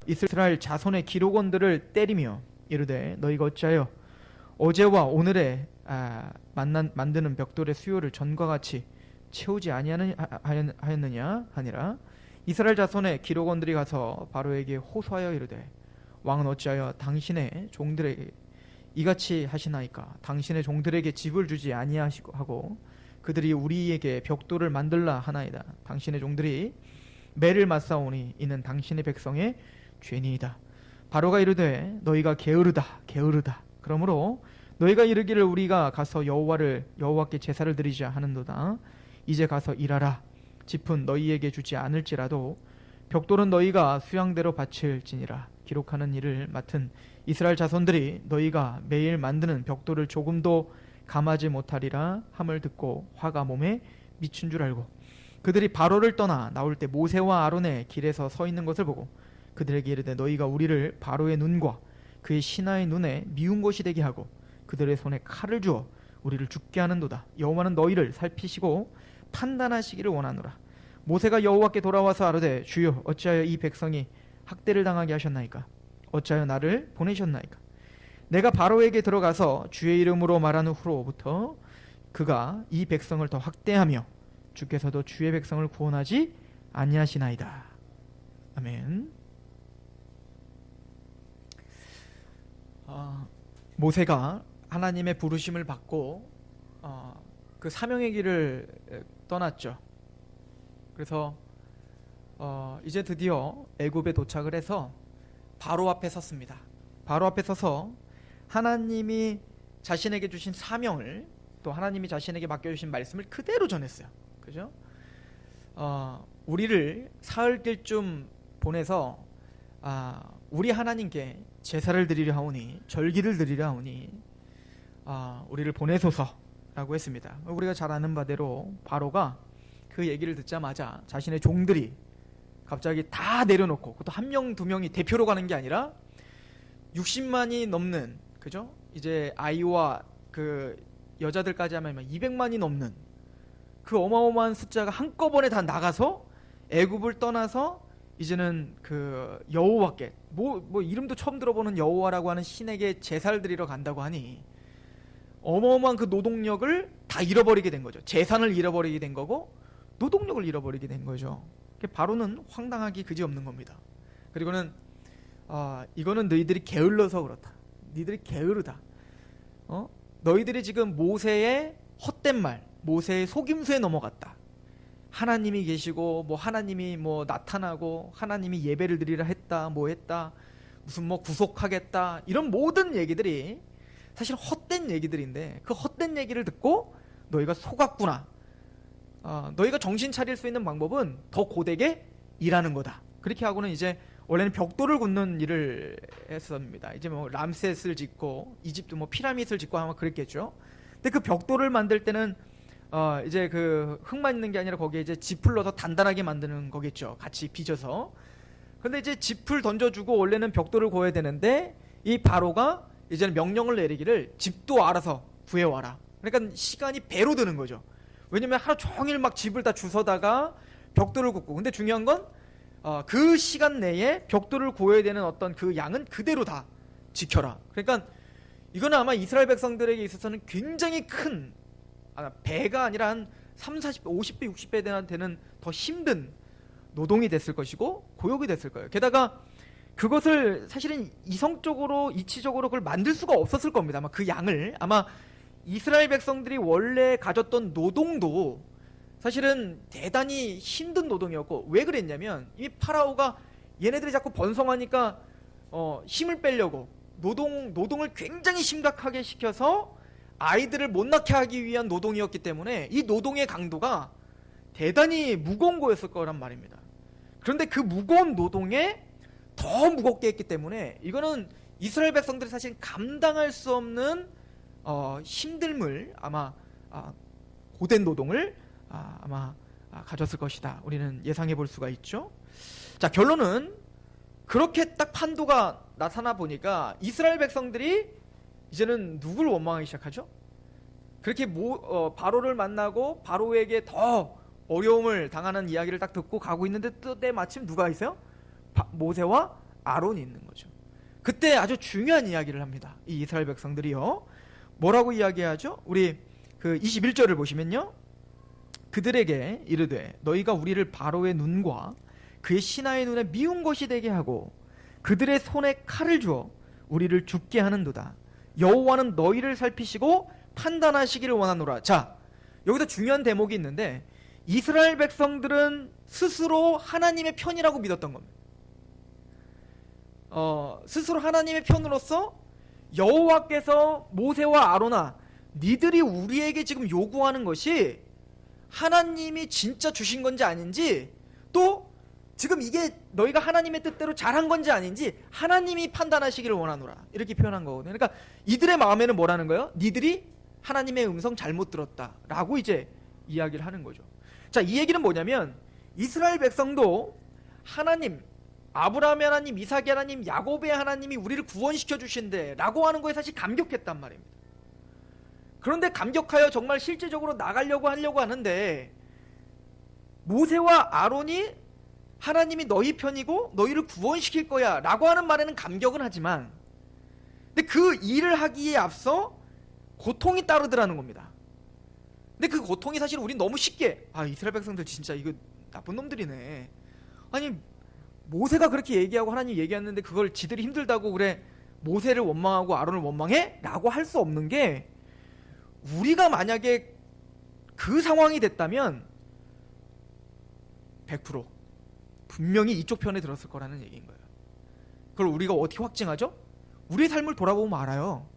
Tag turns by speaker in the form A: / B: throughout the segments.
A: 이스라엘 자손의 기록원들을 때리며 이르되 너희가 어찌하여 어제와 오늘에 만드는 벽돌의 수요를 전과 같이 채우지 아니하였느냐 하니라. 이스라엘 자손의 기록원들이 가서 바로에게 호소하여 이르되 왕은 어찌하여 당신의 종들에게 이같이 하시나이까. 당신의 종들에게 집을 주지 아니하시고 하고 그들이 우리에게 벽돌을 만들라 하나이다. 당신의 종들이 매를 맞사오니 이는 당신의 백성의 죄니이다. 바로가 이르되 너희가 게으르다 게으르다. 그러므로 너희가 이르기를 우리가 가서 여호와께 제사를 드리자 하는도다. 이제 가서 일하라. 집은 너희에게 주지 않을지라도 벽돌은 너희가 수양대로 바칠지니라. 기록하는 일을 맡은 이스라엘 자손들이 너희가 매일 만드는 벽돌을 조금도 감하지 못하리라 함을 듣고 화가 몸에 미친 줄 알고 그들이 바로를 떠나 나올 때 모세와 아론의 길에서 서 있는 것을 보고 그들에게 이르되 너희가 우리를 바로의 눈과 그의 신하의 눈에 미운 것이 되게 하고 그들의 손에 칼을 주어 우리를 죽게 하는도다. 여호와는 너희를 살피시고 판단하시기를 원하노라. 모세가 여호와께 돌아와서 아뢰되 주여 어찌하여 이 백성이 학대를 당하게 하셨나이까. 어찌하여 나를 보내셨나이까. 내가 바로에게 들어가서 주의 이름으로 말한 후로부터 그가 이 백성을 더 학대하며 주께서도 주의 백성을 구원하지 아니하시나이다. 아멘. 모세가 하나님의 부르심을 받고 그 사명의 길을 떠났죠. 그래서 이제 드디어 애굽에 도착을 해서 바로 앞에 섰습니다. 바로 앞에 서서 하나님이 자신에게 주신 사명을 또 하나님이 자신에게 맡겨주신 말씀을 그대로 전했어요. 그죠? 우리를 사흘 길쯤 보내서 우리 하나님께 제사를 드리려 하오니 절기를 드리려 하오니 우리를 보내소서라고 했습니다. 우리가 잘 아는 바대로 바로가 그 얘기를 듣자마자 자신의 종들이 갑자기 다 내려놓고 그것도 한 명 두 명이 대표로 가는 게 아니라 60만이 넘는 그죠? 이제 아이와 그 여자들까지 하면 200만이 넘는 그 어마어마한 숫자가 한꺼번에 다 나가서 애굽을 떠나서 이제는 그 여호와께 뭐 이름도 처음 들어보는 여호와라고 하는 신에게 제사를 드리러 간다고 하니 어마어마한 그 노동력을 다 잃어버리게 된 거죠. 재산을 잃어버리게 된 거고 노동력을 잃어버리게 된 거죠. 바로는 황당하기 그지없는 겁니다. 그리고는 이거는 너희들이 게을러서 그렇다. 너희들이 게으르다. 너희들이 지금 모세의 헛된 말, 모세의 속임수에 넘어갔다. 하나님이 계시고 뭐 하나님이 뭐 나타나고 하나님이 예배를 드리라 했다 뭐 했다 무슨 뭐 구속하겠다 이런 모든 얘기들이 사실 헛된 얘기들인데 그 헛된 얘기를 듣고 너희가 속았구나. 너희가 정신 차릴 수 있는 방법은 더 고되게 일하는 거다. 그렇게 하고는 이제 원래는 벽돌을 굽는 일을 했습니다. 이제 뭐 람셋을 짓고 이집트 뭐 피라미드를 짓고 아마 그랬겠죠. 근데 그 벽돌을 만들 때는 이제 그 흙만 있는 게 아니라 거기에 이제 짚을 넣어서 단단하게 만드는 거겠죠. 같이 빚어서. 근데 이제 짚을 던져주고 원래는 벽돌을 구워야 되는데 이 바로가 이제는 명령을 내리기를 짚도 알아서 구해와라. 그러니까 시간이 배로 드는 거죠. 왜냐면 하루 종일 막 짚을 다 주워다가 벽돌을 굽고 근데 중요한 건 그 시간 내에 벽돌을 구해야 되는 어떤 그 양은 그대로 다 지켜라. 그러니까 이거는 아마 이스라엘 백성들에게 있어서는 굉장히 큰 배가 아니라 한 30, 40배, 50배, 60배 되는 더 힘든 노동이 됐을 것이고 고역이 됐을 거예요. 게다가 그것을 사실은 이성적으로 이치적으로 그걸 만들 수가 없었을 겁니다. 아마 그 양을 아마 이스라엘 백성들이 원래 가졌던 노동도 사실은 대단히 힘든 노동이었고 왜 그랬냐면 이 파라오가 얘네들이 자꾸 번성하니까 힘을 빼려고 노동을 굉장히 심각하게 시켜서 아이들을 못 낳게 하기 위한 노동이었기 때문에 이 노동의 강도가 대단히 무거운 거였을 거란 말입니다. 그런데 그 무거운 노동에 더 무겁게 했기 때문에 이거는 이스라엘 백성들이 사실 감당할 수 없는 힘듦을 아마 고된 노동을 아마 가졌을 것이다. 우리는 예상해 볼 수가 있죠. 자, 결론은 그렇게 딱 판도가 나타나 보니까 이스라엘 백성들이 이제는 누굴 원망하기 시작하죠? 그렇게 바로를 만나고 바로에게 더 어려움을 당하는 이야기를 딱 듣고 가고 있는데 또 때마침 누가 있어요? 모세와 아론이 있는 거죠. 그때 아주 중요한 이야기를 합니다. 이 이스라엘 백성들이요. 뭐라고 이야기하죠? 우리 그 21절을 보시면요. 그들에게 이르되 너희가 우리를 바로의 눈과 그의 신하의 눈에 미운 것이 되게 하고 그들의 손에 칼을 주어 우리를 죽게 하는도다. 여호와는 너희를 살피시고 판단하시기를 원하노라. 자, 여기서 중요한 대목이 있는데 이스라엘 백성들은 스스로 하나님의 편이라고 믿었던 겁니다. 스스로 하나님의 편으로서 여호와께서 모세와 아론아 니들이 우리에게 지금 요구하는 것이 하나님이 진짜 주신 건지 아닌지, 또 지금 이게 너희가 하나님의 뜻대로 잘한 건지 아닌지 하나님이 판단하시기를 원하노라, 이렇게 표현한 거거든요. 그러니까 이들의 마음에는 뭐라는 거예요? 니들이 하나님의 음성 잘못 들었다 라고 이제 이야기를 하는 거죠. 자, 이 얘기는 뭐냐면 이스라엘 백성도 하나님, 아브라함의 하나님, 이삭의 하나님, 야곱의 하나님이 우리를 구원시켜 주신대 라고 하는 거에 사실 감격했단 말입니다. 그런데 감격하여 정말 실제적으로 나가려고 하려고 하는데 모세와 아론이 하나님이 너희 편이고 너희를 구원시킬 거야 라고 하는 말에는 감격은 하지만, 근데 그 일을 하기에 앞서 고통이 따르더라는 겁니다. 근데 그 고통이 사실 우린 너무 쉽게, 아, 이스라엘 백성들 진짜 이거 나쁜 놈들이네, 아니 모세가 그렇게 얘기하고 하나님 얘기했는데 그걸 지들이 힘들다고 그래 모세를 원망하고 아론을 원망해? 라고 할 수 없는 게, 우리가 만약에 그 상황이 됐다면 100% 분명히 이쪽 편에 들었을 거라는 얘기인 거예요. 그걸 우리가 어떻게 확증하죠? 우리의 삶을 돌아보면 알아요.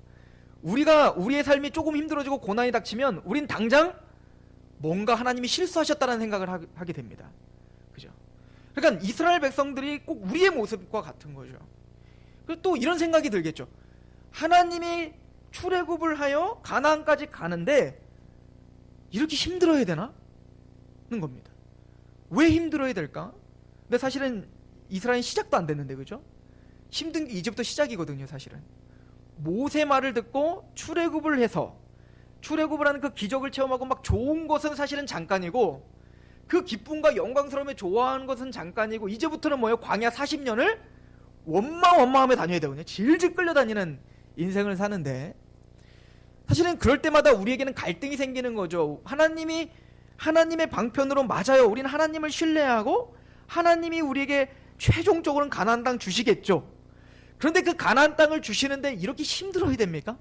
A: 우리의 삶이 조금 힘들어지고 고난이 닥치면 우린 당장 뭔가 하나님이 실수하셨다는 생각을 하게 됩니다. 그죠? 그러니까 이스라엘 백성들이 꼭 우리의 모습과 같은 거죠. 그리고 또 이런 생각이 들겠죠. 하나님이 출애굽을 하여 가나안까지 가는데 이렇게 힘들어야 되나? 는 겁니다. 왜 힘들어야 될까? 근데 사실은 이스라엘은 시작도 안 됐는데, 그죠? 힘든 게 이제부터 시작이거든요, 사실은. 모세 말을 듣고 출애굽을 해서 출애굽을 하는 그 기적을 체험하고 막 좋은 것은 사실은 잠깐이고, 그 기쁨과 영광스러움에 좋아하는 것은 잠깐이고, 이제부터는 뭐예요? 광야 40년을 원망하며 다녀야 되거든요. 질질 끌려다니는 인생을 사는데, 사실은 그럴 때마다 우리에게는 갈등이 생기는 거죠. 하나님의 방편으로 맞아요. 우리는 하나님을 신뢰하고 하나님이 우리에게 최종적으로는 가나안 땅 주시겠죠. 그런데 그 가나안 땅을 주시는데 이렇게 힘들어야 됩니까?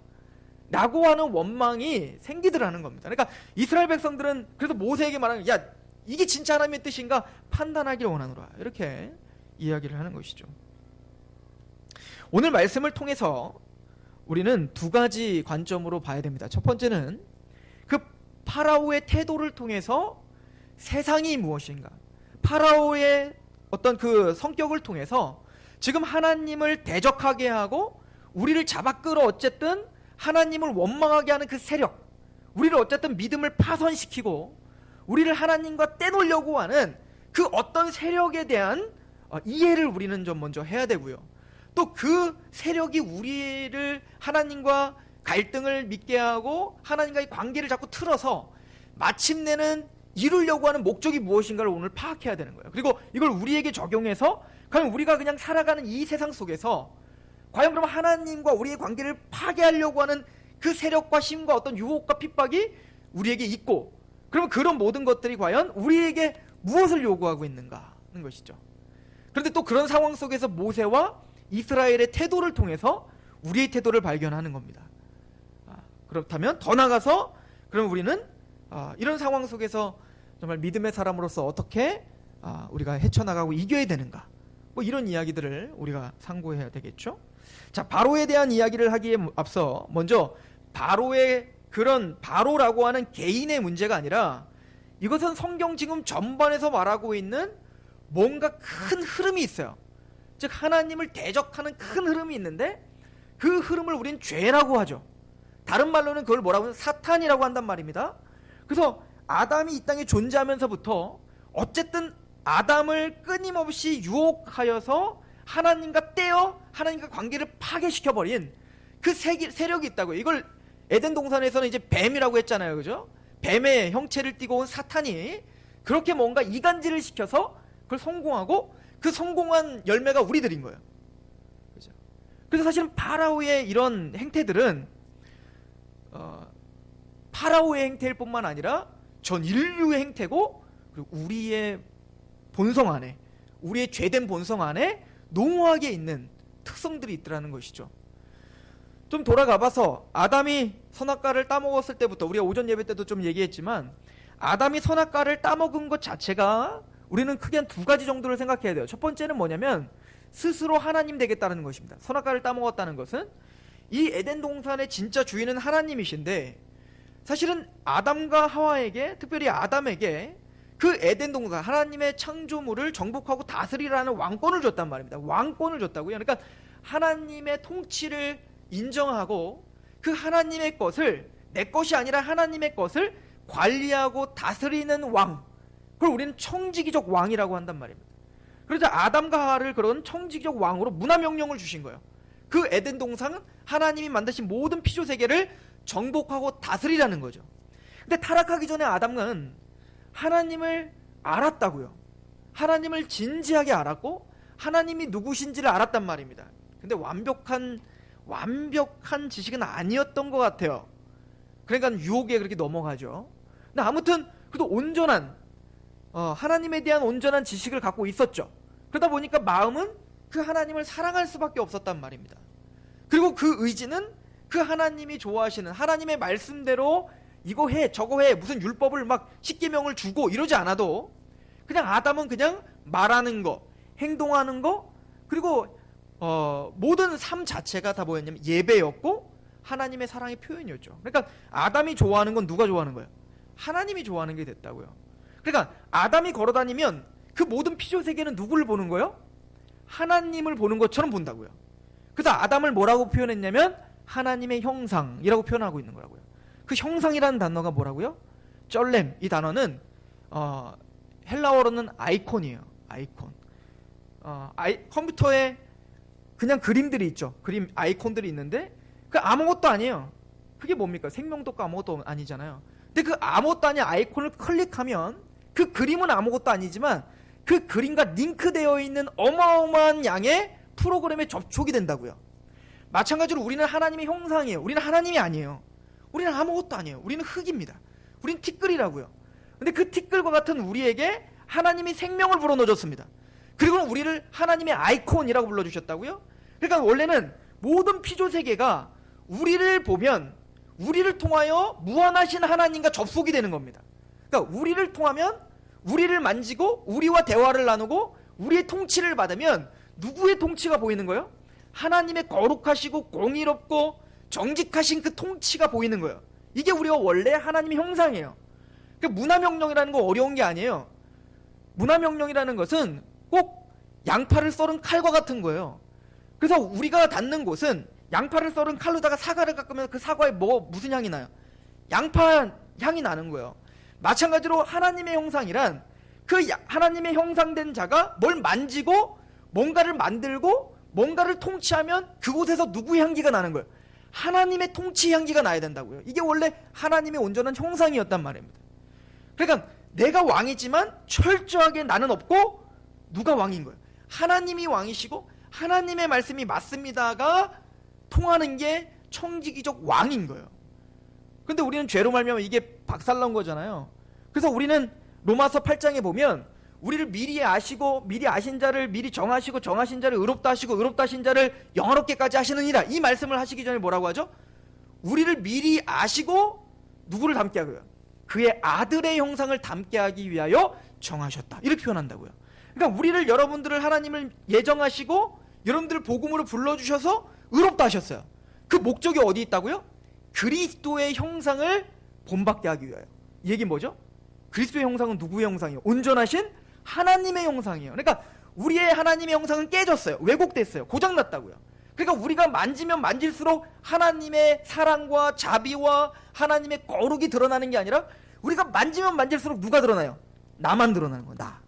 A: 라고 하는 원망이 생기더라는 겁니다. 그러니까 이스라엘 백성들은 그래서 모세에게 말하는, 야, 이게 진짜 하나님의 뜻인가 판단하기를 원하노라, 이렇게 이야기를 하는 것이죠. 오늘 말씀을 통해서 우리는 두 가지 관점으로 봐야 됩니다. 첫 번째는 그 파라오의 태도를 통해서 세상이 무엇인가, 파라오의 어떤 그 성격을 통해서 지금 하나님을 대적하게 하고 우리를 잡아 끌어 어쨌든 하나님을 원망하게 하는 그 세력, 우리를 어쨌든 믿음을 파손시키고 우리를 하나님과 떼놓으려고 하는 그 어떤 세력에 대한 이해를 우리는 좀 먼저 해야 되고요. 또 그 세력이 우리를 하나님과 갈등을 믿게 하고 하나님과의 관계를 자꾸 틀어서 마침내는 이루려고 하는 목적이 무엇인가를 오늘 파악해야 되는 거예요. 그리고 이걸 우리에게 적용해서 과연 우리가 그냥 살아가는 이 세상 속에서 과연 그럼 하나님과 우리의 관계를 파괴하려고 하는 그 세력과 힘과 어떤 유혹과 핍박이 우리에게 있고, 그러면 그런 모든 것들이 과연 우리에게 무엇을 요구하고 있는가 하는 것이죠. 그런데 또 그런 상황 속에서 모세와 이스라엘의 태도를 통해서 우리의 태도를 발견하는 겁니다. 그렇다면 더 나아가서 그럼 우리는 이런 상황 속에서 정말 믿음의 사람으로서 어떻게 우리가 헤쳐나가고 이겨야 되는가, 뭐 이런 이야기들을 우리가 상고해야 되겠죠. 자, 바로에 대한 이야기를 하기에 앞서 먼저 바로라고 하는 개인의 문제가 아니라 이것은 성경 지금 전반에서 말하고 있는 뭔가 큰 흐름이 있어요. 즉 하나님을 대적하는 큰 흐름이 있는데 그 흐름을 우린 죄라고 하죠. 다른 말로는 그걸 뭐라고 하면 사탄이라고 한단 말입니다. 그래서 아담이 이 땅에 존재하면서부터 어쨌든 아담을 끊임없이 유혹하여서 하나님과 떼어 하나님과 관계를 파괴시켜버린 그 세력이 있다고요. 이걸 에덴 동산에서는 이제 뱀이라고 했잖아요, 그죠? 뱀의 형체를 띠고 온 사탄이 그렇게 뭔가 이간질을 시켜서 그걸 성공하고 그 성공한 열매가 우리들인 거예요. 그래서 사실은 파라오의 이런 행태들은 파라오의 행태일 뿐만 아니라 전 인류의 행태고, 그리고 우리의 본성 안에, 우리의 죄된 본성 안에 농후하게 있는 특성들이 있더라는 것이죠. 좀 돌아가봐서 아담이 선악과를 따먹었을 때부터, 우리가 오전 예배 때도 좀 얘기했지만 아담이 선악과를 따먹은 것 자체가 우리는 크게 한 두 가지 정도를 생각해야 돼요. 첫 번째는 뭐냐면 스스로 하나님 되겠다는 것입니다. 선악과를 따먹었다는 것은 이 에덴 동산의 진짜 주인은 하나님이신데, 사실은 아담과 하와에게, 특별히 아담에게 그 에덴 동산, 하나님의 창조물을 정복하고 다스리라는 왕권을 줬단 말입니다. 왕권을 줬다고요. 그러니까 하나님의 통치를 인정하고 그 하나님의 것을, 내 것이 아니라 하나님의 것을 관리하고 다스리는 왕, 그걸 우리는 청지기적 왕이라고 한단 말입니다. 그래서 아담과 하와를 그런 청지기적 왕으로 문화명령을 주신 거예요. 그 에덴 동산은 하나님이 만드신 모든 피조세계를 정복하고 다스리라는 거죠. 근데 타락하기 전에 아담은 하나님을 알았다고요. 하나님을 진지하게 알았고 하나님이 누구신지를 알았단 말입니다. 근데 완벽한 지식은 아니었던 것 같아요. 그러니까 유혹에 그렇게 넘어가죠. 근데 아무튼 그래도 온전한 하나님에 대한 온전한 지식을 갖고 있었죠. 그러다 보니까 마음은 그 하나님을 사랑할 수밖에 없었단 말입니다. 그리고 그 의지는 그 하나님이 좋아하시는 하나님의 말씀대로 이거 해 저거 해, 무슨 율법을 막 십계명을 주고 이러지 않아도 그냥 아담은 그냥 말하는 거, 행동하는 거, 그리고 모든 삶 자체가 다 뭐였냐면 예배였고 하나님의 사랑의 표현이었죠. 그러니까 아담이 좋아하는 건 누가 좋아하는 거예요? 하나님이 좋아하는 게 됐다고요. 그러니까 아담이 걸어다니면 그 모든 피조세계는 누구를 보는 거예요? 하나님을 보는 것처럼 본다고요. 그래서 아담을 뭐라고 표현했냐면 하나님의 형상이라고 표현하고 있는 거라고요. 그 형상이라는 단어가 뭐라고요? 쩔렘, 이 단어는 헬라어로는 아이콘이에요. 아이콘. 컴퓨터에 그냥 그림들이 있죠. 그림 아이콘들이 있는데 그 아무것도 아니에요. 그게 뭡니까? 생명도 없고 아무것도 아니잖아요. 근데 그 아무것도 아닌 아이콘을 클릭하면 그 그림은 아무것도 아니지만 그 그림과 링크되어 있는 어마어마한 양의 프로그램에 접촉이 된다고요. 마찬가지로 우리는 하나님의 형상이에요. 우리는 하나님이 아니에요. 우리는 아무것도 아니에요. 우리는 흙입니다. 우리는 티끌이라고요. 근데 그 티끌과 같은 우리에게 하나님이 생명을 불어넣어줬습니다. 그리고 우리를 하나님의 아이콘이라고 불러주셨다고요. 그러니까 원래는 모든 피조세계가 우리를 보면 우리를 통하여 무한하신 하나님과 접속이 되는 겁니다. 그러니까 우리를 통하면, 우리를 만지고 우리와 대화를 나누고 우리의 통치를 받으면 누구의 통치가 보이는 거예요? 하나님의 거룩하시고 공의롭고 정직하신 그 통치가 보이는 거예요. 이게 우리가 원래 하나님의 형상이에요. 그러니까 문화명령이라는 거 어려운 게 아니에요. 문화명령이라는 것은 꼭 양파를 썰은 칼과 같은 거예요. 그래서 우리가 닿는 곳은 양파를 썰은 칼로다가 사과를 깎으면 그 사과에 무슨 향이 나요? 양파 향이 나는 거예요. 마찬가지로 하나님의 형상이란 그 하나님의 형상된 자가 뭘 만지고 뭔가를 만들고 뭔가를 통치하면 그곳에서 누구의 향기가 나는 거예요? 하나님의 통치 향기가 나야 된다고요. 이게 원래 하나님의 온전한 형상이었단 말입니다. 그러니까 내가 왕이지만 철저하게 나는 없고 누가 왕인 거예요? 하나님이 왕이시고 하나님의 말씀이 맞습니다가 통하는 게 청지기적 왕인 거예요. 그런데 우리는 죄로 말미암아 이게 박살난 거잖아요. 그래서 우리는 로마서 8장에 보면 우리를 미리 아시고 미리 아신 자를 미리 정하시고 정하신 자를 의롭다 하시고 의롭다 하신 자를 영화롭게까지 하시느니라, 이 말씀을 하시기 전에 뭐라고 하죠? 우리를 미리 아시고 누구를 닮게 하고요? 그의 아들의 형상을 닮게 하기 위하여 정하셨다, 이렇게 표현한다고요. 그러니까 우리를, 여러분들을 하나님을 예정하시고 여러분들을 복음으로 불러주셔서 의롭다 하셨어요. 그 목적이 어디 있다고요? 그리스도의 형상을 본받게 하기 위하여. 이 얘기 뭐죠? 그리스도의 형상은 누구의 형상이에요? 온전하신 하나님의 형상이에요. 그러니까 우리의 하나님의 형상은 깨졌어요. 왜곡됐어요. 고장났다고요. 그러니까 우리가 만지면 만질수록 하나님의 사랑과 자비와 하나님의 거룩이 드러나는 게 아니라 우리가 만지면 만질수록 누가 드러나요? 나만 드러나는 거야. 나.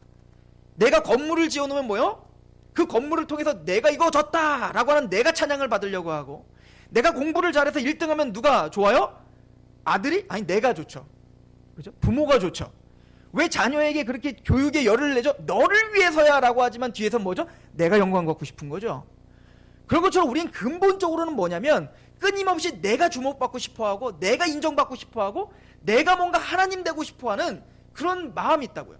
A: 내가 건물을 지어놓으면 뭐요? 그 건물을 통해서 내가 이거 졌다 라고 하는 내가 찬양을 받으려고 하고, 내가 공부를 잘해서 1등하면 누가 좋아요? 아들이? 아니, 내가 좋죠. 그죠? 부모가 좋죠. 왜 자녀에게 그렇게 교육에 열을 내죠? 너를 위해서야 라고 하지만 뒤에서 뭐죠? 내가 영광 받고 싶은 거죠. 그런 것처럼 우리는 근본적으로는 뭐냐면 끊임없이 내가 주목받고 싶어하고 내가 인정받고 싶어하고 내가 뭔가 하나님 되고 싶어하는 그런 마음이 있다고요.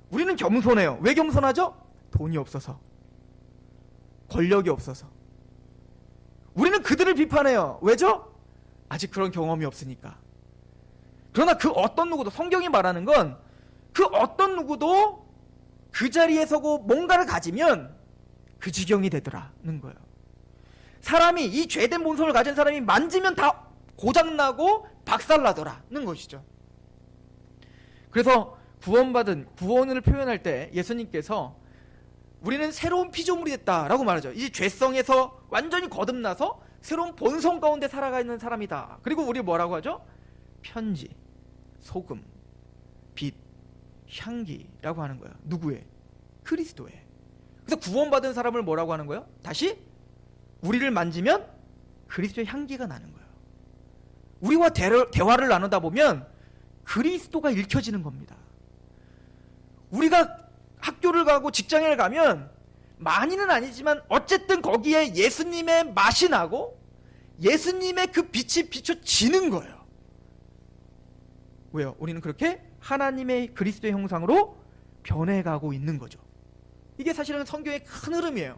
A: 우리는 겸손해요. 왜 겸손하죠? 돈이 없어서, 권력이 없어서. 우리는 그들을 비판해요. 왜죠? 아직 그런 경험이 없으니까. 그러나 그 어떤 누구도, 성경이 말하는 건 그 어떤 누구도 그 자리에 서고 뭔가를 가지면 그 지경이 되더라는 거예요. 사람이, 이 죄된 본성을 가진 사람이 만지면 다 고장나고 박살나더라는 것이죠. 그래서 구원을 표현할 때 예수님께서 우리는 새로운 피조물이 됐다라고 말하죠. 이 죄성에서 완전히 거듭나서 새로운 본성 가운데 살아가 있는 사람이다. 그리고 우리 뭐라고 하죠? 편지, 소금, 빛, 향기라고 하는 거예요. 누구의? 그리스도의. 그래서 구원받은 사람을 뭐라고 하는 거예요? 다시 우리를 만지면 그리스도의 향기가 나는 거예요. 우리와 대화를 나누다 보면 그리스도가 읽혀지는 겁니다. 우리가 학교를 가고 직장에 가면 많이는 아니지만 어쨌든 거기에 예수님의 맛이 나고 예수님의 그 빛이 비춰지는 거예요. 왜요? 우리는 그렇게 하나님의 그리스도의 형상으로 변해가고 있는 거죠. 이게 사실은 성경의 큰 흐름이에요.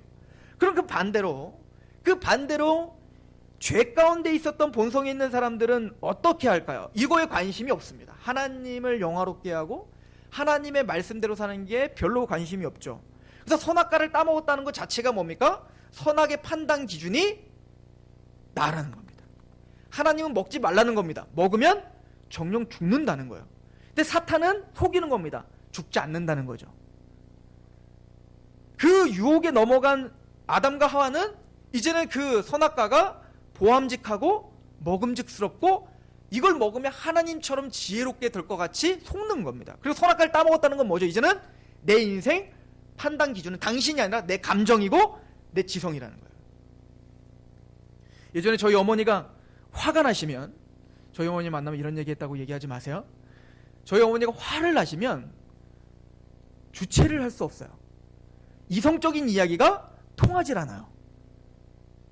A: 그럼 그 반대로 죄 가운데 있었던 본성이 있는 사람들은 어떻게 할까요? 이거에 관심이 없습니다. 하나님을 영화롭게 하고 하나님의 말씀대로 사는 게 별로 관심이 없죠. 그래서 선악과를 따먹었다는 것 자체가 뭡니까? 선악의 판단 기준이 나라는 겁니다. 하나님은 먹지 말라는 겁니다. 먹으면 정령 죽는다는 거예요. 근데 사탄은 속이는 겁니다. 죽지 않는다는 거죠. 그 유혹에 넘어간 아담과 하와는 이제는 그 선악과가 보암직하고 먹음직스럽고 이걸 먹으면 하나님처럼 지혜롭게 될 것 같이 속는 겁니다. 그리고 선악과를 따먹었다는 건 뭐죠? 이제는 내 인생 판단 기준은 당신이 아니라 내 감정이고 내 지성이라는 거예요. 예전에 저희 어머니가 화가 나시면, 저희 어머니 만나면 이런 얘기했다고 얘기하지 마세요. 저희 어머니가 화를 나시면 주체를 할 수 없어요. 이성적인 이야기가 통하질 않아요.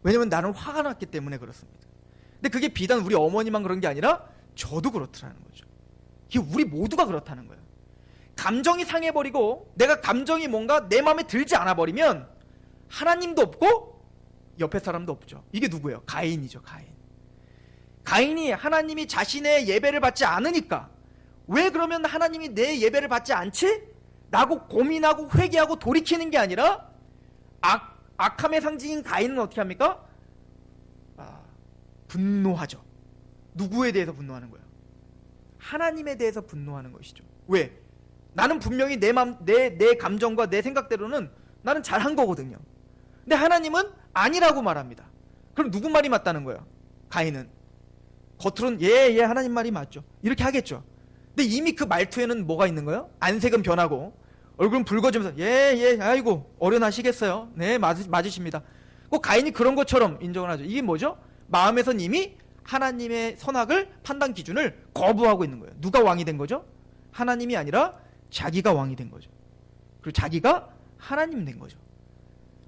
A: 왜냐면 나는 화가 났기 때문에 그렇습니다. 근데 그게 비단 우리 어머니만 그런 게 아니라 저도 그렇더라는 거죠. 이게 우리 모두가 그렇다는 거예요. 감정이 상해버리고 내가 감정이 뭔가 내 마음에 들지 않아버리면 하나님도 없고 옆에 사람도 없죠. 이게 누구예요? 가인이죠. 가인이 하나님이 자신의 예배를 받지 않으니까, 왜 그러면 하나님이 내 예배를 받지 않지? 라고 고민하고 회개하고 돌이키는 게 아니라 악함의 상징인 가인은 어떻게 합니까? 분노하죠. 누구에 대해서 분노하는 거예요? 하나님에 대해서 분노하는 것이죠. 왜? 나는 분명히 내 감정과 내 생각대로는 나는 잘한 거거든요. 근데 하나님은 아니라고 말합니다. 그럼 누구 말이 맞다는 거예요? 가인은 겉으로는 예 하나님 말이 맞죠, 이렇게 하겠죠. 근데 이미 그 말투에는 뭐가 있는 거예요? 안색은 변하고 얼굴은 붉어지면서 예 아이고 어련하시겠어요. 네 맞으십니다. 꼭 가인이 그런 것처럼 인정을 하죠. 이게 뭐죠? 마음에선 이미 하나님의 선악을 판단 기준을 거부하고 있는 거예요. 누가 왕이 된 거죠? 하나님이 아니라 자기가 왕이 된 거죠. 그리고 자기가 하나님 된 거죠.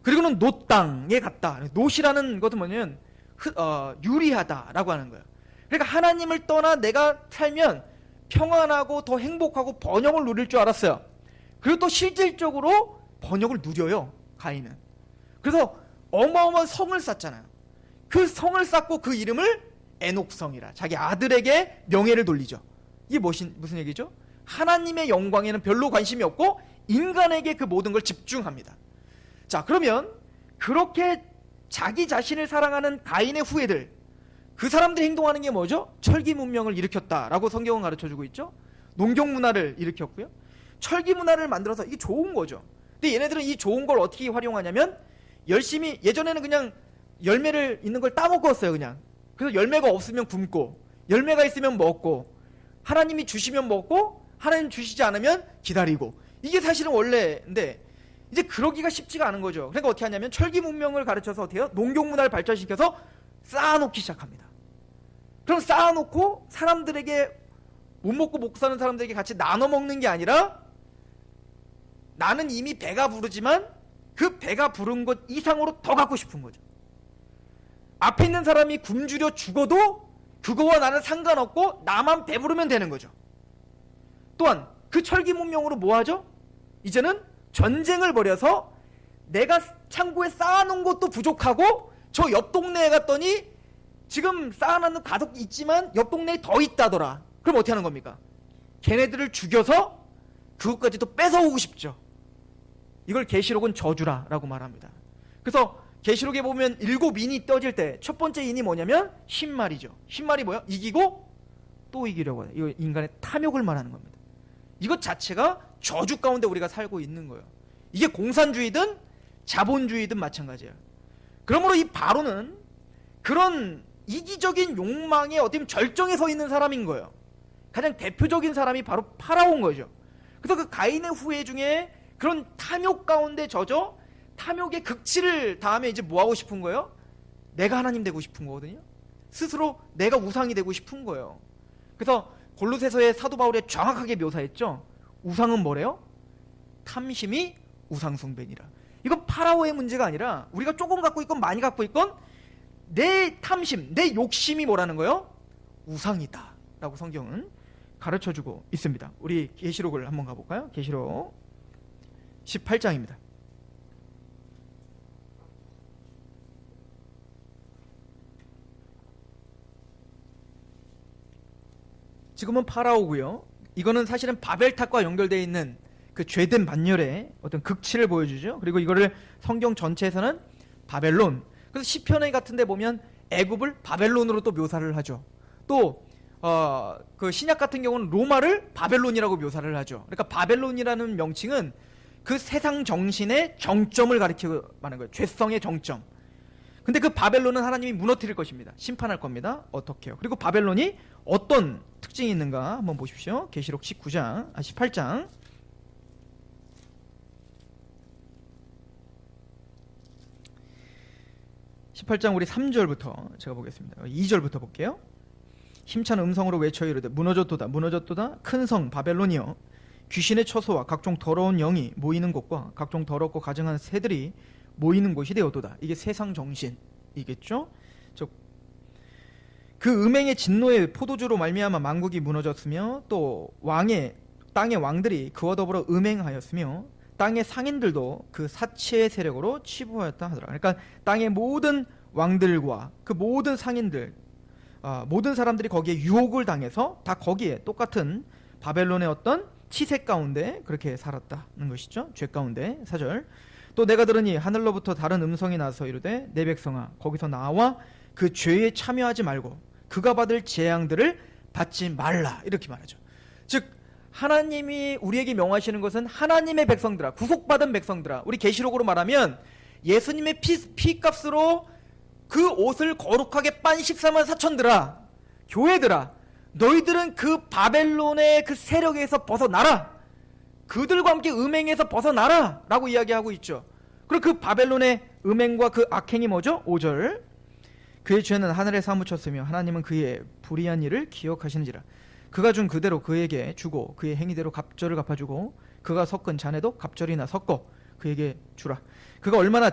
A: 그리고는 놋 땅에 갔다. 놋이라는 것은 뭐냐면 유리하다라고 하는 거예요. 그러니까 하나님을 떠나 내가 살면 평안하고 더 행복하고 번영을 누릴 줄 알았어요. 그리고 또 실질적으로 번영을 누려요, 가인은. 그래서 어마어마한 성을 쌓잖아요. 그 성을 쌓고 그 이름을 에녹성이라, 자기 아들에게 명예를 돌리죠. 이게 무슨 얘기죠? 하나님의 영광에는 별로 관심이 없고 인간에게 그 모든 걸 집중합니다. 자, 그러면 그렇게 자기 자신을 사랑하는 가인의 후예들, 그 사람들이 행동하는 게 뭐죠? 철기 문명을 일으켰다라고 성경은 가르쳐주고 있죠. 농경 문화를 일으켰고요. 철기 문화를 만들어서 이게 좋은 거죠. 근데 얘네들은 이 좋은 걸 어떻게 활용하냐면 열심히, 예전에는 그냥 열매를 있는 걸 따먹었어요, 그냥. 그래서 열매가 없으면 굶고, 열매가 있으면 먹고, 하나님이 주시면 먹고, 하나님 주시지 않으면 기다리고. 이게 사실은 원래인데 이제 그러기가 쉽지가 않은 거죠. 그러니까 어떻게 하냐면 철기 문명을 가르쳐서 어떻게 해요? 농경 문화를 발전시켜서 쌓아놓기 시작합니다. 그럼 쌓아놓고 사람들에게, 못 먹고 못 사는 사람들에게 같이 나눠 먹는 게 아니라 나는 이미 배가 부르지만 그 배가 부른 것 이상으로 더 갖고 싶은 거죠. 앞에 있는 사람이 굶주려 죽어도 그거와 나는 상관없고 나만 배부르면 되는 거죠. 또한 그 철기 문명으로 뭐 하죠? 이제는 전쟁을 벌여서 내가 창고에 쌓아놓은 것도 부족하고 저 옆 동네에 갔더니 지금 쌓아놓은 가득 있지만 옆 동네에 더 있다더라. 그럼 어떻게 하는 겁니까? 걔네들을 죽여서 그것까지도 뺏어오고 싶죠. 이걸 계시록은 저주라라고 말합니다. 그래서 계시록에 보면 7인이 떠질 때 첫 번째 인이 뭐냐면 신말이죠. 신말이 뭐야? 이기고 또 이기려고 해요. 이거 인간의 탐욕을 말하는 겁니다. 이것 자체가 저주 가운데 우리가 살고 있는 거예요. 이게 공산주의든 자본주의든 마찬가지예요. 그러므로 이 바로는 그런 이기적인 욕망의 어떤 절정에 서 있는 사람인 거예요. 가장 대표적인 사람이 바로 파라오인 거죠. 그래서 그 가인의 후예 중에 그런 탐욕 가운데 젖어 탐욕의 극치를 다음에 이제 뭐 하고 싶은 거예요? 내가 하나님 되고 싶은 거거든요. 스스로 내가 우상이 되고 싶은 거예요. 그래서 골로새서의 사도 바울이 정확하게 묘사했죠. 우상은 뭐래요? 탐심이 우상숭배니라. 이건 파라오의 문제가 아니라 우리가 조금 갖고 있건 많이 갖고 있건 내 탐심, 내 욕심이 뭐라는 거예요? 우상이다 라고 성경은 가르쳐주고 있습니다. 우리 계시록을 한번 가볼까요? 계시록 18장입니다. 지금은 파라오고요. 이거는 사실은 바벨탑과 연결되어 있는 그 죄된 반열의 어떤 극치를 보여주죠. 그리고 이거를 성경 전체에서는 바벨론. 그래서 시편에 같은데 보면 애굽을 바벨론으로 또 묘사를 하죠. 또 그 신약 같은 경우는 로마를 바벨론이라고 묘사를 하죠. 그러니까 바벨론이라는 명칭은 그 세상 정신의 정점을 가리키고 말하는 거예요. 죄성의 정점. 근데 그 바벨론은 하나님이 무너뜨릴 것입니다. 심판할 겁니다. 어떻게요? 그리고 바벨론이 어떤 특징이 있는가 한번 보십시오. 계시록 18장 18장 우리 3절부터 제가 보겠습니다. 2절부터 볼게요. 힘찬 음성으로 외쳐 이르되 무너졌도다 무너졌도다 큰 성 바벨론이여 귀신의 처소와 각종 더러운 영이 모이는 곳과 각종 더럽고 가증한 새들이 모이는 곳이 되었도다. 이게 세상 정신이겠죠. 그 음행의 진노의 포도주로 말미암아 만국이 무너졌으며 또 땅의 왕들이 그와 더불어 음행하였으며 땅의 상인들도 그 사치의 세력으로 치부하였다 하더라. 그러니까 땅의 모든 왕들과 그 모든 상인들, 모든 사람들이 거기에 유혹을 당해서 다 거기에 똑같은 바벨론의 어떤 치세 가운데 그렇게 살았다는 것이죠. 죄 가운데. 4절 또 내가 들으니 하늘로부터 다른 음성이 나서 이르되 내 백성아 거기서 나와 그 죄에 참여하지 말고 그가 받을 재앙들을 받지 말라 이렇게 말하죠. 즉 하나님이 우리에게 명하시는 것은 하나님의 백성들아, 구속받은 백성들아, 우리 계시록으로 말하면 예수님의 피값으로 그 옷을 거룩하게 빤 14만 4천들아, 교회들아, 너희들은 그 바벨론의 그 세력에서 벗어나라, 그들과 함께 음행에서 벗어나라 라고 이야기하고 있죠. 그리고 그 바벨론의 음행과 그 악행이 뭐죠? 5절 그의 죄는 하늘에 사무쳤으며 하나님은 그의 불의한 일을 기억하시는지라. 그가 준 그대로 그에게 주고 그의 행위대로 갑절을 갚아주고 그가 섞은 잔에도 갑절이나 섞어 그에게 주라. 그가 얼마나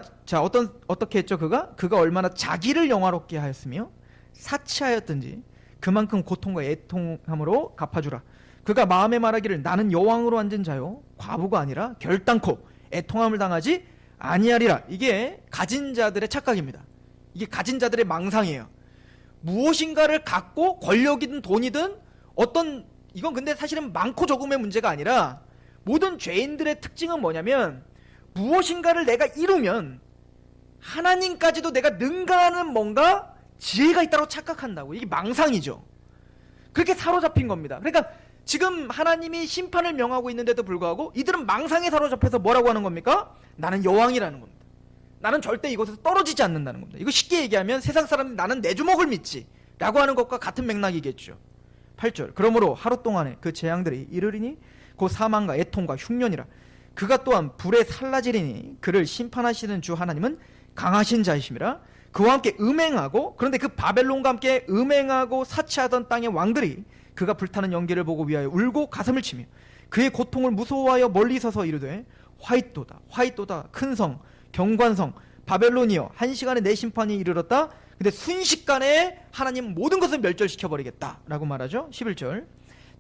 A: 어떻게 했죠? 그가 얼마나 자기를 영화롭게 하였으며 사치하였든지 그만큼 고통과 애통함으로 갚아주라. 그가 마음에 말하기를 나는 여왕으로 앉은 자요 과부가 아니라 결단코 애통함을 당하지 아니하리라. 이게 가진 자들의 착각입니다. 이게 가진 자들의 망상이에요. 무엇인가를 갖고 권력이든 돈이든 이건 근데 사실은 많고 적음의 문제가 아니라 모든 죄인들의 특징은 뭐냐면 무엇인가를 내가 이루면 하나님까지도 내가 능가하는 뭔가 지혜가 있다고 착각한다고. 이게 망상이죠. 그렇게 사로잡힌 겁니다. 그러니까 지금 하나님이 심판을 명하고 있는데도 불구하고 이들은 망상에 사로잡혀서 뭐라고 하는 겁니까? 나는 여왕이라는 겁니다. 나는 절대 이곳에서 떨어지지 않는다는 겁니다. 이거 쉽게 얘기하면 세상 사람들이 나는 내 주먹을 믿지 라고 하는 것과 같은 맥락이겠죠. 8절 그러므로 하루 동안에 그 재앙들이 이르리니 곧 사망과 애통과 흉년이라. 그가 또한 불에 살라지리니 그를 심판하시는 주 하나님은 강하신 자이심이라. 그와 함께 음행하고, 그런데 그 바벨론과 함께 음행하고 사치하던 땅의 왕들이 그가 불타는 연기를 보고 위하여 울고 가슴을 치며 그의 고통을 무서워하여 멀리 서서 이르되 화이또다 화이또다 큰 성 경관성 바벨론이여 한 시간에 내 심판이 이르렀다. 근데 순식간에 하나님 모든 것을 멸절시켜버리겠다 라고 말하죠. 11절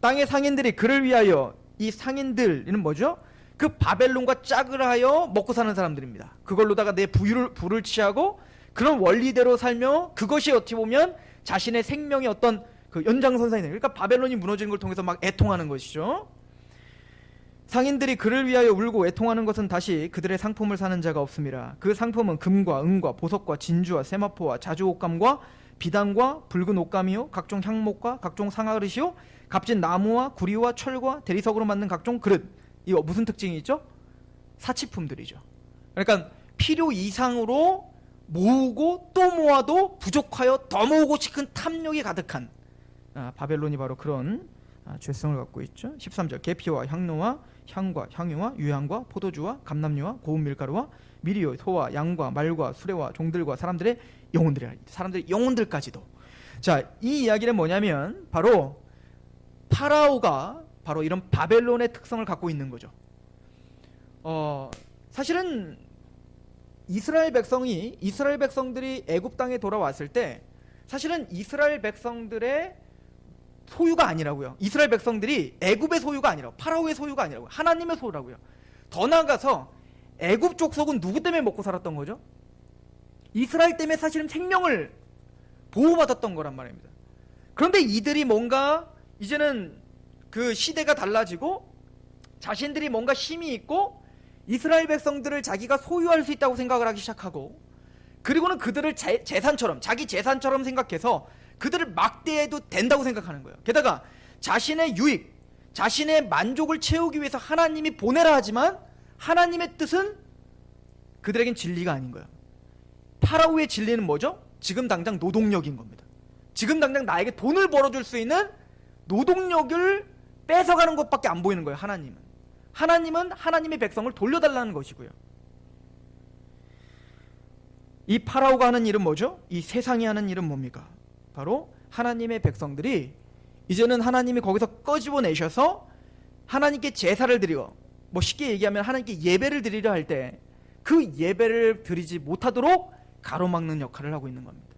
A: 땅의 상인들이 그를 위하여, 이 상인들은 뭐죠? 그 바벨론과 짝을 하여 먹고 사는 사람들입니다. 그걸로다가 내 부를 취하고 그런 원리대로 살며, 그것이 어떻게 보면 자신의 생명의 어떤 그 연장선상이 되는, 그러니까 바벨론이 무너지는 걸 통해서 막 애통하는 것이죠. 상인들이 그를 위하여 울고 애통하는 것은 다시 그들의 상품을 사는 자가 없음이라. 그 상품은 금과 은과 보석과 진주와 세마포와 자주 옷감과 비단과 붉은 옷감이요 각종 향목과 각종 상아그릇이요 값진 나무와 구리와 철과 대리석으로 만든 각종 그릇. 이거 무슨 특징이 있죠? 사치품들이죠. 그러니까 필요 이상으로 모으고 또 모아도 부족하여 더 모으고 싶은 탐욕이 가득한 바벨론이 바로 그런 죄성을 갖고 있죠. 13절 계피와 향로와 향과 향유와 유향과 포도주와 감람류와 고운 밀가루와 미리와 소와 양과 말과 수레와 종들과 사람들의 영혼들이라. 사람들의 영혼들까지도. 자, 이 이야기는 뭐냐면 바로 파라오가 바로 이런 바벨론의 특성을 갖고 있는 거죠. 사실은 이스라엘 백성들이 애굽 땅에 돌아왔을 때 사실은 이스라엘 백성들의 소유가 아니라고요. 이스라엘 백성들이 애굽의 소유가 아니라 파라오의 소유가 아니라고요. 하나님의 소유라고요. 더 나아가서 애굽 족속은 누구 때문에 먹고 살았던 거죠? 이스라엘 때문에 사실은 생명을 보호받았던 거란 말입니다. 그런데 이들이 뭔가 이제는 그 시대가 달라지고 자신들이 뭔가 힘이 있고 이스라엘 백성들을 자기가 소유할 수 있다고 생각을 하기 시작하고, 그리고는 그들을 재산처럼, 자기 재산처럼 생각해서 그들을 막대해도 된다고 생각하는 거예요. 게다가 자신의 유익, 자신의 만족을 채우기 위해서 하나님이 보내라 하지만 하나님의 뜻은 그들에겐 진리가 아닌 거예요. 파라오의 진리는 뭐죠? 지금 당장 노동력인 겁니다. 지금 당장 나에게 돈을 벌어줄 수 있는 노동력을 뺏어가는 것밖에 안 보이는 거예요. 하나님은 하나님의 백성을 돌려달라는 것이고요. 이 파라오가 하는 일은 뭐죠? 이 세상이 하는 일은 뭡니까? 바로 하나님의 백성들이 이제는 하나님이 거기서 꺼집어내셔서 하나님께 제사를 드리고, 뭐 쉽게 얘기하면 하나님께 예배를 드리려 할 때 그 예배를 드리지 못하도록 가로막는 역할을 하고 있는 겁니다.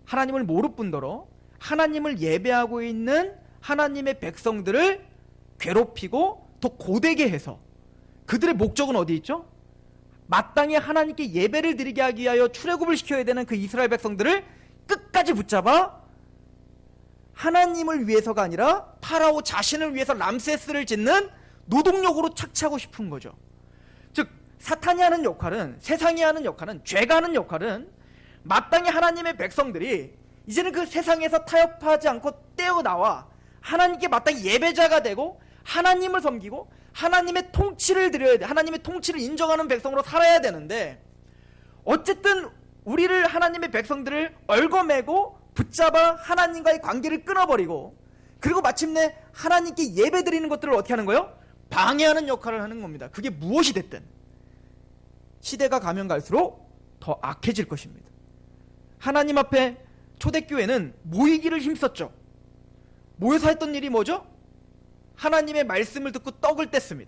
A: 하나님을 모를 뿐더러 하나님을 예배하고 있는 하나님의 백성들을 괴롭히고 더 고되게 해서, 그들의 목적은 어디 있죠? 마땅히 하나님께 예배를 드리게 하기 위하여 출애굽을 시켜야 되는 그 이스라엘 백성들을 끝까지 붙잡아 하나님을 위해서가 아니라 파라오 자신을 위해서 람세스를 짓는 노동력으로 착취하고 싶은 거죠. 즉 사탄이 하는 역할은, 세상이 하는 역할은, 죄가 하는 역할은 마땅히 하나님의 백성들이 이제는 그 세상에서 타협하지 않고 떼어나와 하나님께 마땅히 예배자가 되고 하나님을 섬기고 하나님의 통치를 드려야 돼. 하나님의 통치를 인정하는 백성으로 살아야 되는데, 어쨌든 우리를, 하나님의 백성들을 얽어매고 붙잡아 하나님과의 관계를 끊어버리고, 그리고 마침내 하나님께 예배드리는 것들을 어떻게 하는 거예요? 방해하는 역할을 하는 겁니다. 그게 무엇이 됐든 시대가 가면 갈수록 더 악해질 것입니다. 하나님 앞에 초대교회는 모이기를 힘썼죠. 모여서 했던 일이 뭐죠? 하나님의 말씀을 듣고 떡을 뗐습니다.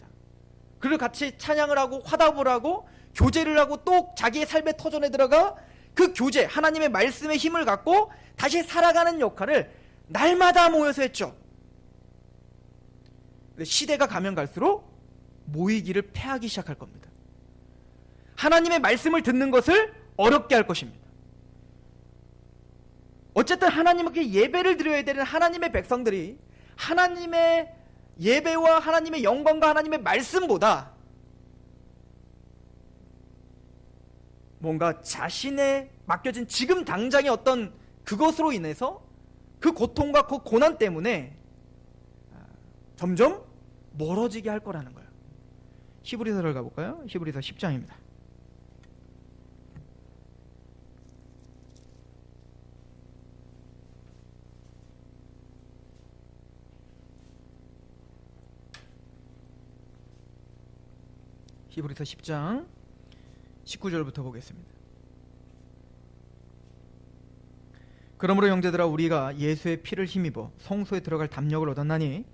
A: 그리고 같이 찬양을 하고 화답을 하고 교제를 하고 또 자기의 삶의 터전에 들어가 그 교제, 하나님의 말씀의 힘을 갖고 다시 살아가는 역할을 날마다 모여서 했죠. 근데 시대가 가면 갈수록 모이기를 패하기 시작할 겁니다. 하나님의 말씀을 듣는 것을 어렵게 할 것입니다. 어쨌든 하나님께 예배를 드려야 되는 하나님의 백성들이 하나님의 예배와 하나님의 영광과 하나님의 말씀보다 뭔가 자신의 맡겨진 지금 당장의 어떤 그것으로 인해서 그 고통과 그 고난 때문에 점점 멀어지게 할 거라는 거예요. 히브리서를 가볼까요? 히브리서 10장입니다. 히브리서 10장 19절부터 보겠습니다. 그러므로 형제들아, 우리가 예수의 피를 힘입어 성소에 들어갈 담력을 얻었나니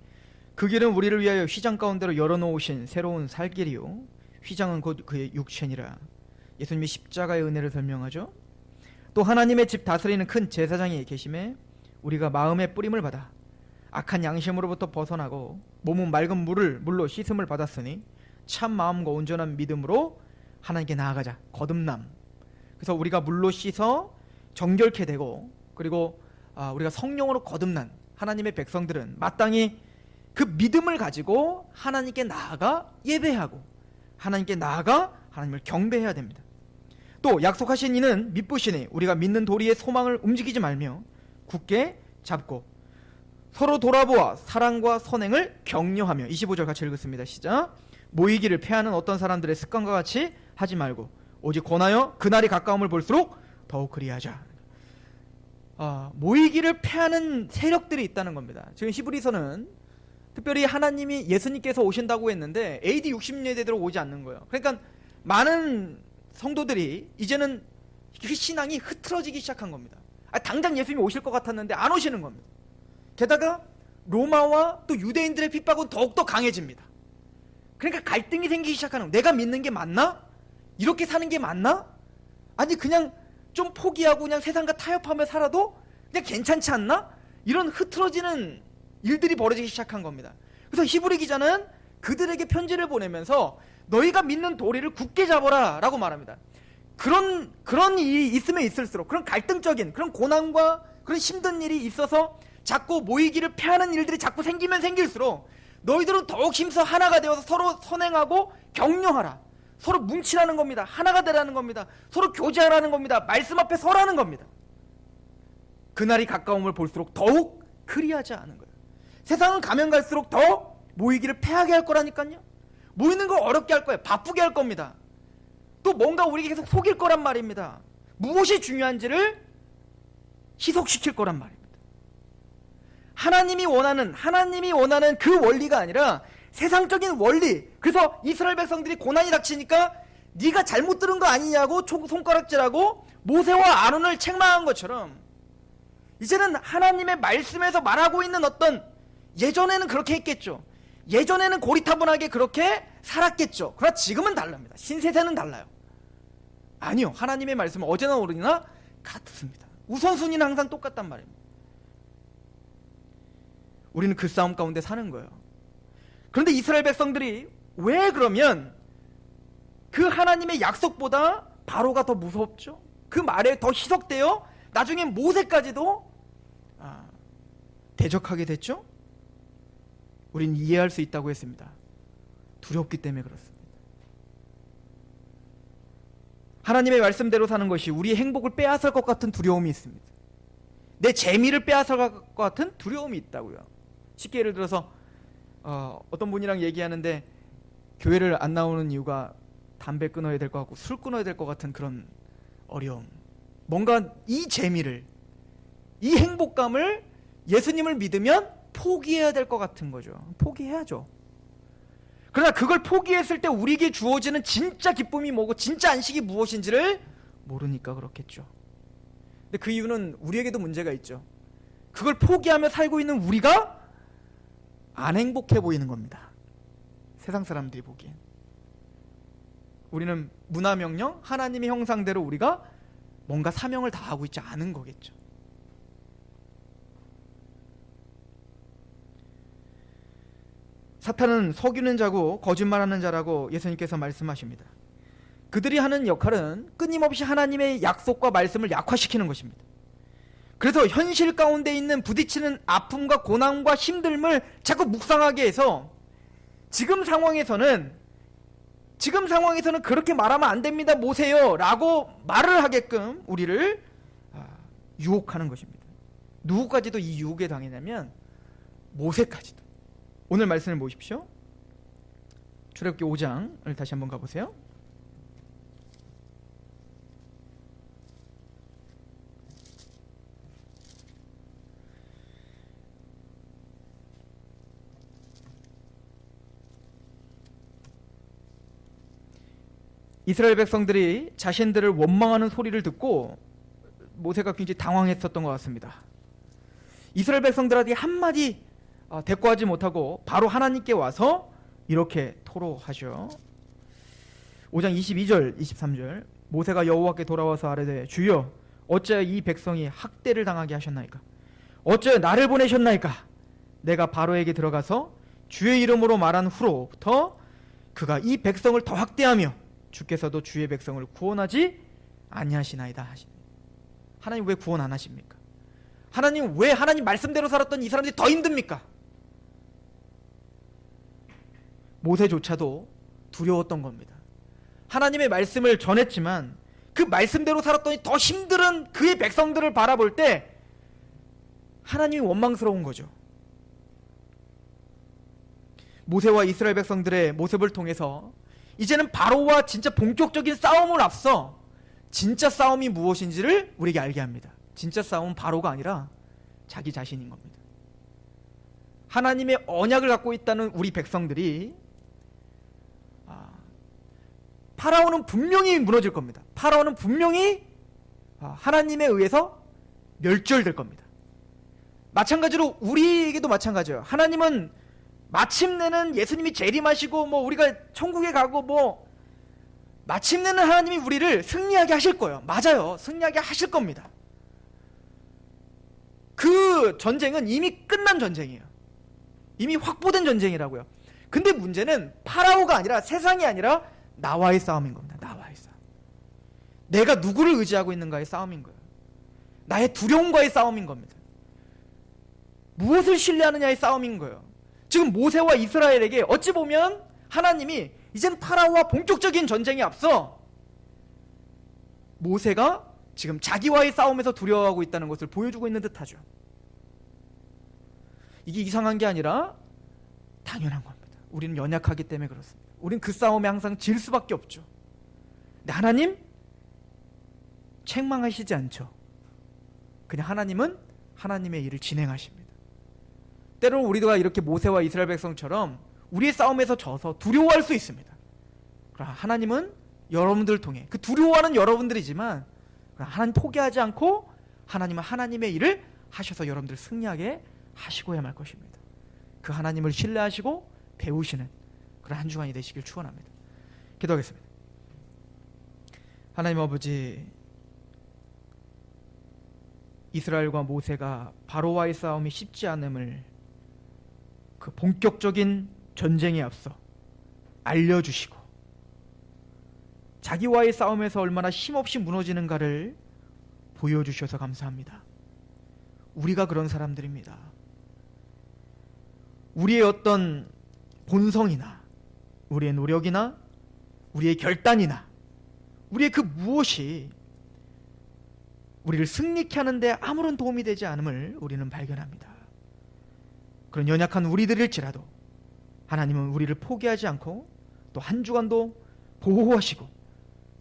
A: 그 길은 우리를 위하여 휘장 가운데로 열어놓으신 새로운 살 길이요 휘장은 곧 그의 육체니라. 예수님이 십자가의 은혜를 설명하죠. 또 하나님의 집 다스리는 큰 제사장이 계심에 우리가 마음의 뿌림을 받아 악한 양심으로부터 벗어나고 몸은 맑은 물로 씻음을 받았으니 참 마음과 온전한 믿음으로 하나님께 나아가자. 거듭남. 그래서 우리가 물로 씻어 정결케 되고, 그리고 우리가 성령으로 거듭난 하나님의 백성들은 마땅히 그 믿음을 가지고 하나님께 나아가 예배하고 하나님께 나아가 하나님을 경배해야 됩니다. 또 약속하신 이는 믿으시니 우리가 믿는 도리의 소망을 움직이지 말며 굳게 잡고 서로 돌아보아 사랑과 선행을 격려하며. 25절 같이 읽겠습니다. 시작. 모이기를 패하는 어떤 사람들의 습관과 같이 하지 말고 오직 권하여 그날이 가까움을 볼수록 더욱 그리하자. 모이기를 패하는 세력들이 있다는 겁니다. 지금 히브리서는 특별히 하나님이 예수님께서 오신다고 했는데 AD 60년대대로 오지 않는 거예요. 그러니까 많은 성도들이 이제는 그 신앙이 흐트러지기 시작한 겁니다. 당장 예수님이 오실 것 같았는데 안 오시는 겁니다. 게다가 로마와 또 유대인들의 핍박은 더욱더 강해집니다. 그러니까 갈등이 생기기 시작하는 거예요. 내가 믿는 게 맞나? 이렇게 사는 게 맞나? 아니 그냥 좀 포기하고 그냥 세상과 타협하며 살아도 그냥 괜찮지 않나? 이런 흐트러지는 일들이 벌어지기 시작한 겁니다. 그래서 히브리 기자는 그들에게 편지를 보내면서 너희가 믿는 도리를 굳게 잡아라 라고 말합니다. 그런 일이 있으면 있을수록, 그런 갈등적인 그런 고난과 그런 힘든 일이 있어서 자꾸 모이기를 패하는 일들이 자꾸 생기면 생길수록 너희들은 더욱 힘써 하나가 되어서 서로 선행하고 격려하라. 서로 뭉치라는 겁니다. 하나가 되라는 겁니다. 서로 교제하라는 겁니다. 말씀 앞에 서라는 겁니다. 그날이 가까움을 볼수록 더욱 그리하지 않은 거예요. 세상은 가면 갈수록 더 모이기를 패하게 할 거라니까요. 모이는 걸 어렵게 할 거예요. 바쁘게 할 겁니다. 또 뭔가 우리에게 계속 속일 거란 말입니다. 무엇이 중요한지를 희석시킬 거란 말입니다. 하나님이 원하는 그 원리가 아니라 세상적인 원리. 그래서 이스라엘 백성들이 고난이 닥치니까 네가 잘못 들은 거 아니냐고 손가락질하고 모세와 아론을 책망한 것처럼 이제는 하나님의 말씀에서 말하고 있는 어떤, 예전에는 그렇게 했겠죠. 예전에는 고리타분하게 그렇게 살았겠죠. 그러나 지금은 다릅니다. 신세대는 달라요. 아니요, 하나님의 말씀은 어제나 오늘이나 같습니다. 우선순위는 항상 똑같단 말입니다. 우리는 그 싸움 가운데 사는 거예요. 그런데 이스라엘 백성들이 왜 그러면 그 하나님의 약속보다 바로가 더 무섭죠? 그 말에 더 희석되어 나중에 모세까지도 대적하게 됐죠? 우린 이해할 수 있다고 했습니다. 두렵기 때문에 그렇습니다. 하나님의 말씀대로 사는 것이 우리의 행복을 빼앗을 것 같은 두려움이 있습니다. 내 재미를 빼앗을 것 같은 두려움이 있다고요. 쉽게 예를 들어서 어떤 분이랑 얘기하는데 교회를 안 나오는 이유가 담배 끊어야 될 것 같고 술 끊어야 될 것 같은 그런 어려움. 뭔가 이 재미를, 이 행복감을 예수님을 믿으면 포기해야 될 것 같은 거죠. 포기해야죠. 그러나 그걸 포기했을 때 우리에게 주어지는 진짜 기쁨이 뭐고 진짜 안식이 무엇인지를 모르니까 그렇겠죠. 근데 그 이유는 우리에게도 문제가 있죠. 그걸 포기하며 살고 있는 우리가 안 행복해 보이는 겁니다. 세상 사람들이 보기엔. 우리는 문화명령, 하나님의 형상대로 우리가 뭔가 사명을 다하고 있지 않은 거겠죠. 사탄은 속이는 자고 거짓말하는 자라고 예수님께서 말씀하십니다. 그들이 하는 역할은 끊임없이 하나님의 약속과 말씀을 약화시키는 것입니다. 그래서 현실 가운데 있는 부딪히는 아픔과 고난과 힘듦을 자꾸 묵상하게 해서 지금 상황에서는 그렇게 말하면 안 됩니다, 모세요 라고 말을 하게끔 우리를 유혹하는 것입니다. 누구까지도 이 유혹에 당했냐면 모세까지도. 오늘 말씀을 보십시오. 출애굽기 5장을 다시 한번 가보세요. 이스라엘 백성들이 자신들을 원망하는 소리를 듣고 모세가 굉장히 당황했었던 것 같습니다. 이스라엘 백성들한테 한마디 대꾸하지 못하고 바로 하나님께 와서 이렇게 토로하죠. 5장 22절 23절 모세가 여호와께 돌아와서 아뢰되 주여 어찌하여 이 백성이 학대를 당하게 하셨나이까? 어찌하여 나를 보내셨나이까? 내가 바로에게 들어가서 주의 이름으로 말한 후로부터 그가 이 백성을 더 학대하며 주께서도 주의 백성을 구원하지 아니하시나이다 하시니. 하나님 왜 구원 안 하십니까? 하나님 왜 하나님 말씀대로 살았던 이 사람들이 더 힘듭니까? 모세조차도 두려웠던 겁니다. 하나님의 말씀을 전했지만 그 말씀대로 살았더니 더 힘든 그의 백성들을 바라볼 때 하나님이 원망스러운 거죠. 모세와 이스라엘 백성들의 모습을 통해서 이제는 바로와 진짜 본격적인 싸움을 앞서 진짜 싸움이 무엇인지를 우리에게 알게 합니다. 진짜 싸움은 바로가 아니라 자기 자신인 겁니다. 하나님의 언약을 갖고 있다는 우리 백성들이 파라오는 분명히 무너질 겁니다. 파라오는 분명히 하나님에 의해서 멸절될 겁니다. 마찬가지로 우리에게도 마찬가지예요. 하나님은 마침내는 예수님이 재림하시고 우리가 천국에 가고 마침내는 하나님이 우리를 승리하게 하실 거예요. 맞아요. 승리하게 하실 겁니다. 그 전쟁은 이미 끝난 전쟁이에요. 이미 확보된 전쟁이라고요. 근데 문제는 파라오가 아니라 세상이 아니라 나와의 싸움인 겁니다. 나와의 싸움. 내가 누구를 의지하고 있는가의 싸움인 거예요. 나의 두려움과의 싸움인 겁니다. 무엇을 신뢰하느냐의 싸움인 거예요. 지금 모세와 이스라엘에게 어찌 보면 하나님이 이젠 파라오와 본격적인 전쟁에 앞서 모세가 지금 자기와의 싸움에서 두려워하고 있다는 것을 보여주고 있는 듯하죠. 이게 이상한 게 아니라 당연한 겁니다. 우리는 연약하기 때문에 그렇습니다. 우리는 그 싸움에 항상 질 수밖에 없죠. 근데 하나님 책망하시지 않죠. 그냥 하나님은 하나님의 일을 진행하십니다. 때로는 우리가 이렇게 모세와 이스라엘 백성처럼 우리의 싸움에서 져서 두려워할 수 있습니다. 그러나 하나님은 여러분들을 통해 그 두려워하는 여러분들이지만 하나님 포기하지 않고 하나님은 하나님의 일을 하셔서 여러분들 승리하게 하시고야 말 것입니다. 그 하나님을 신뢰하시고 배우시는 그런 한 주간이 되시길 축원합니다. 기도하겠습니다. 하나님 아버지, 이스라엘과 모세가 바로와의 싸움이 쉽지 않음을 그 본격적인 전쟁에 앞서 알려주시고 자기와의 싸움에서 얼마나 힘없이 무너지는가를 보여주셔서 감사합니다. 우리가 그런 사람들입니다. 우리의 어떤 본성이나 우리의 노력이나 우리의 결단이나 우리의 그 무엇이 우리를 승리케 하는데 아무런 도움이 되지 않음을 우리는 발견합니다. 그런 연약한 우리들일지라도 하나님은 우리를 포기하지 않고 또 한 주간도 보호하시고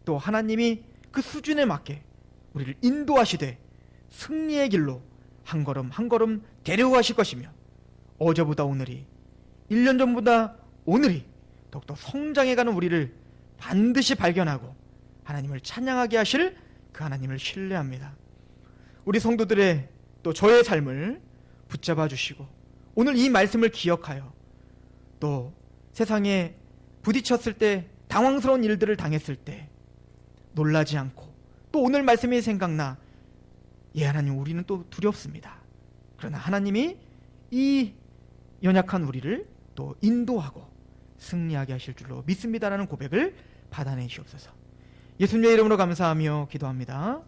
A: 또 하나님이 그 수준에 맞게 우리를 인도하시되 승리의 길로 한 걸음 한 걸음 데려가실 것이며 어제보다 오늘이 1년 전보다 오늘이 더욱더 성장해가는 우리를 반드시 발견하고 하나님을 찬양하게 하실 그 하나님을 신뢰합니다. 우리 성도들의 또 저의 삶을 붙잡아 주시고 오늘 이 말씀을 기억하여 또 세상에 부딪혔을 때 당황스러운 일들을 당했을 때 놀라지 않고 또 오늘 말씀이 생각나 하나님 우리는 또 두렵습니다. 그러나 하나님이 이 연약한 우리를 또 인도하고 승리하게 하실 줄로 믿습니다라는 고백을 받아내시옵소서. 예수님의 이름으로 감사하며 기도합니다.